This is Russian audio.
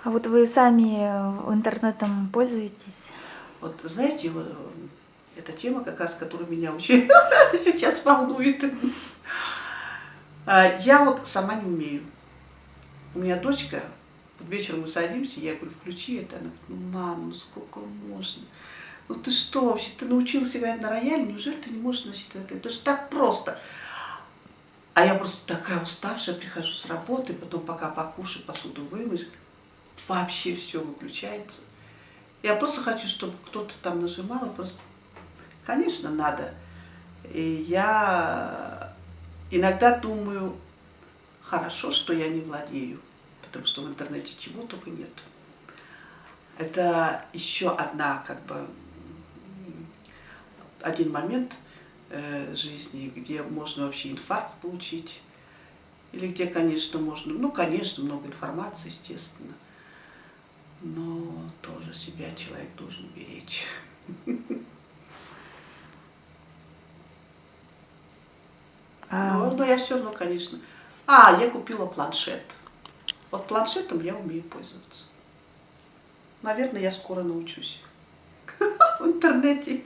А вот вы сами интернетом пользуетесь? Вот знаете, эта тема, как раз, которая меня очень сейчас волнует. Я вот сама не умею. У меня дочка, вот вечером мы садимся, я говорю, включи это. Она говорит, ну, мама, ну сколько можно? Ну ты что вообще, ты научился играть на рояле, неужели ты не можешь носить это? Это же так просто. А я просто такая уставшая, прихожу с работы, потом пока покушаю, посуду вымыть, вообще все выключается. Я просто хочу, чтобы кто-то там нажимал, и просто, конечно, надо. И я иногда думаю, хорошо, что я не владею, потому что в интернете чего только нет. Это еще один момент жизни, где можно вообще инфаркт получить, или где, конечно, можно, ну, конечно, много информации, естественно, но тоже себя человек должен беречь. Но я все равно, конечно. Я купила планшет. Вот планшетом я умею пользоваться. Наверное, я скоро научусь в интернете.